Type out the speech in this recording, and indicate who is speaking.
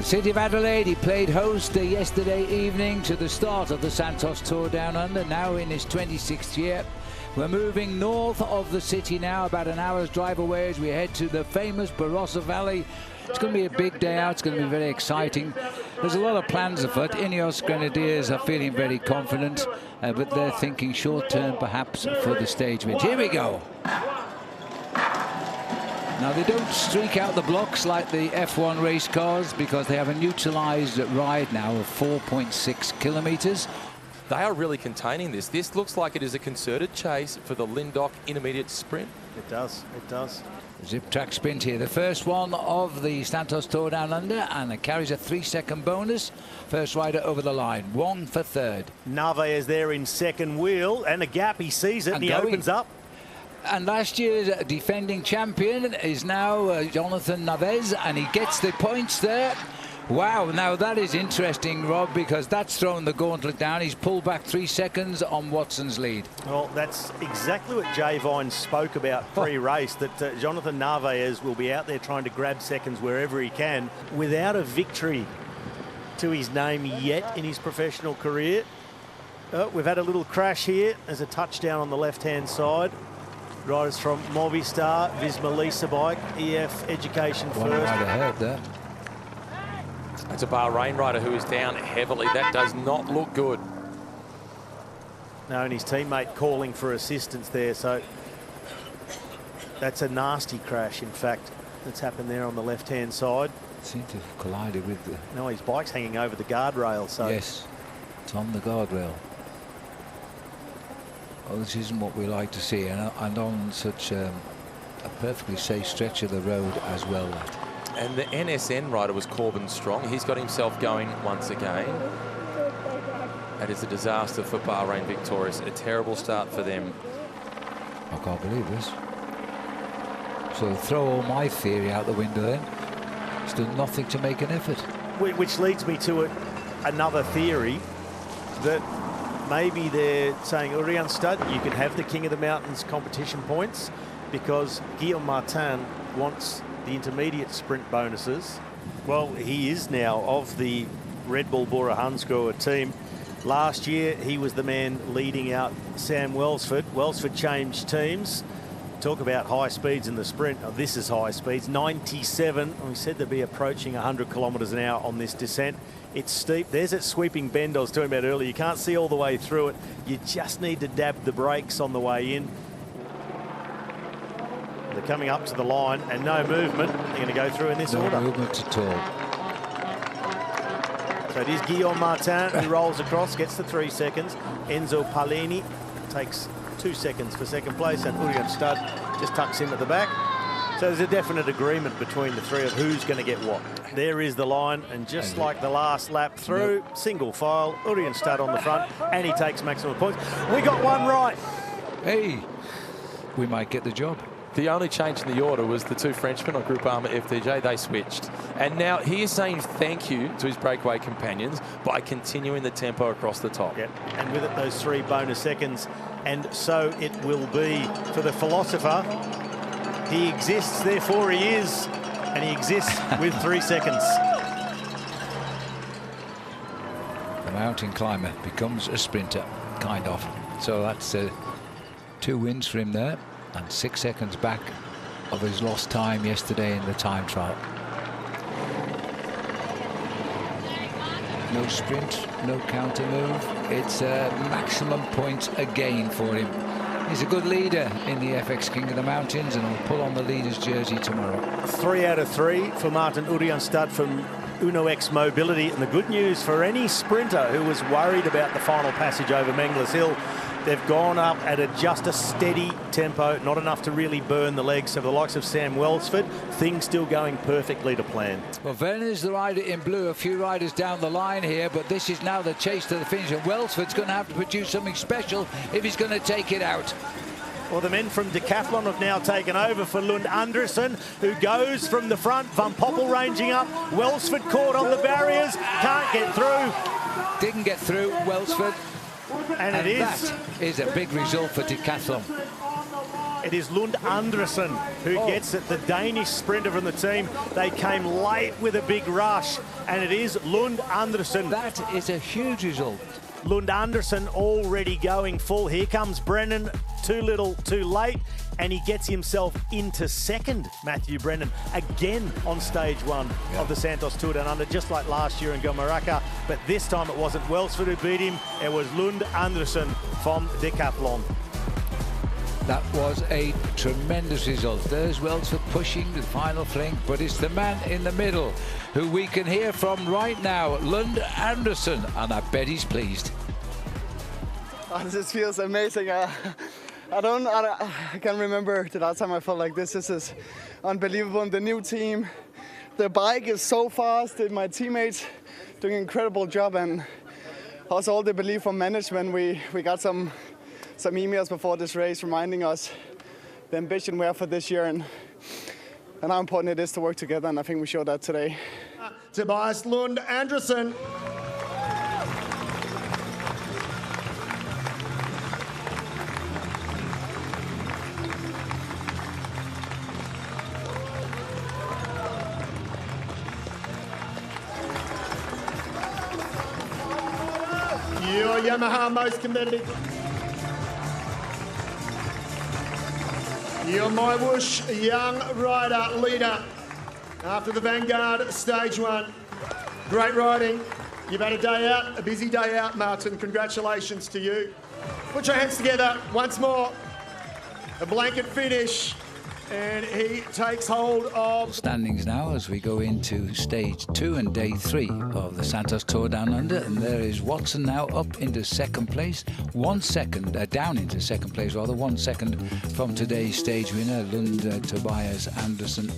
Speaker 1: City of Adelaide, he played host yesterday evening to the start of the Santos Tour Down Under, now in his 26th year. We're moving north of the city now, about an hour's drive away as we head to the famous Barossa Valley. It's going to be a big day out. It's going to be very exciting. There's a lot of plans afoot. Ineos Grenadiers are feeling very confident, but they're thinking short term perhaps for the stage win. Here we go. Now, they don't streak out the blocks like the F1 race cars because they have a neutralized ride now of 4.6 kilometers.
Speaker 2: They are really containing this. This looks like it is a concerted chase for the LUND intermediate sprint.
Speaker 3: It does, it does.
Speaker 1: Zip track sprint here, the first one of the Santos Tour Down Under, and it carries a 3-second bonus. First rider over the line, one for third.
Speaker 3: Narvaez there in second wheel, and a gap, he sees it and he opens up.
Speaker 1: And last year's defending champion is now Jonathan Narvaez, and he gets the points there. Wow, now that is interesting, Rob, because that's thrown the gauntlet down. He's pulled back 3 seconds on Watson's lead.
Speaker 3: Well, that's exactly what Jay Vine spoke about pre-race, that Jonathan Narvaez will be out there trying to grab seconds wherever he can without a victory to his name yet in his professional career. We've had a little crash here. There's a touchdown on the left-hand side. Riders from Movistar, Visma Lease Bike, EF Education
Speaker 1: One
Speaker 3: first.
Speaker 1: rider ahead there.
Speaker 2: That's a Bahrain rider who is down heavily. That does not look good.
Speaker 3: No, and his teammate calling for assistance there. So that's a nasty crash, in fact, that's happened there on the left-hand side.
Speaker 1: Seemed to have collided with the...
Speaker 3: No, his bike's hanging over the guardrail. So
Speaker 1: Yes, it's on the guardrail. Oh, this isn't what we like to see, and on such a perfectly safe stretch of the road as well.
Speaker 2: And the NSN rider was Corbin Strong. He's got himself going once again. That is a disaster for Bahrain Victorious. A terrible start for them.
Speaker 1: I can't believe this. So throw all my theory out the window then. It's done nothing to make an effort.
Speaker 3: which leads me to another theory that maybe they're saying, Urian Stud, you can have the King of the Mountains competition points because Guillaume Martin wants the intermediate sprint bonuses. Well, he is now of the Red Bull Bora Hansgrohe team. Last year, he was the man leading out Sam Welsford. Welsford changed teams. Talk about high speeds in the sprint. Oh, this is high speeds, 97. We said they'd be approaching 100 kilometres an hour on this descent. It's steep. There's that sweeping bend I was talking about earlier. You can't see all the way through it. You just need to dab the brakes on the way in. They're coming up to the line and no movement. They're going to go through in this order.
Speaker 1: No movement at all.
Speaker 3: So it is Guillaume Martin who rolls across, gets the 3 seconds. Enzo Palini takes 2 seconds for second place, and Urian Stud just tucks in at the back. So there's a definite agreement between the three of who's going to get what. There is the line, and just like the last lap through, single file, Urian Stud on the front, and he takes maximum points. We got one right.
Speaker 1: Hey, we might get the job.
Speaker 2: The only change in the order was the two Frenchmen on Groupama FDJ. They switched. And now he is saying thank you to his breakaway companions by continuing the tempo across the top.
Speaker 3: Yep. And with it, those 3 bonus seconds. And so it will be for the philosopher. He exists, therefore he is. And he exists with 3 seconds.
Speaker 1: The mountain climber becomes a sprinter, kind of. So that's 2 wins for him there. And 6 seconds back of his lost time yesterday in the time trial. No sprint, no counter move. It's maximum points again for him. He's a good leader in the FX King of the Mountains, and will pull on the leader's jersey tomorrow. 3
Speaker 3: out of 3 for Martin Urian Stud from Uno X Mobility. And the good news for any sprinter who was worried about the final passage over Mangles Hill, they've gone up at just a steady tempo, not enough to really burn the legs. So for the likes of Sam Welsford, things still going perfectly to plan.
Speaker 1: Well, Werner's the rider in blue. A few riders down the line here, but this is now the chase to the finish. And Welsford's going to have to produce something special if he's going to take it out.
Speaker 3: Well, the men from Decathlon have now taken over for Lund Andersen, who goes from the front. Van Poppel ranging up. Welsford caught on the barriers. Can't get through.
Speaker 1: Didn't get through, Welsford.
Speaker 3: And it is.
Speaker 1: That is a big result for Decathlon.
Speaker 3: It is Lund Andersen who gets it, the Danish sprinter from the team. They came late with a big rush, and it is Lund Andersen.
Speaker 1: That is a huge result.
Speaker 3: Lund Andersen already going full. Here comes Brennan, too little, too late, and he gets himself into second, Matthew Brennan, again on stage one of the Santos Tour Down Under, just like last year in Gomaraka, but this time it wasn't Welsford who beat him, it was Lund Andersen from Decathlon.
Speaker 1: That was a tremendous result. There's Welsford pushing the final fling, but it's the man in the middle who we can hear from right now, Lund Andersen, and I bet he's pleased.
Speaker 4: Oh, this feels amazing. I can't remember the last time I felt like this. This is unbelievable. The new team, the bike is so fast. My teammates doing an incredible job, and also all the belief from management. We got some emails before this race reminding us the ambition we have for this year and how important it is to work together, and I think we showed that today.
Speaker 5: Tobias Lund Andersen. Your Yamaha most competitive. Your My Whoosh young rider leader after the Vanguard stage one. Great riding. You've had a day out, a busy day out, Martin. Congratulations to you. Put your hands together once more. A blanket finish, and he takes hold of
Speaker 1: Standings now as we go into stage 2 and day 3 of the Santos Tour Down Under, and there is Watson now up into second place, 1 second down into second place rather, 1 second from today's stage winner Lund Tobias Andersen.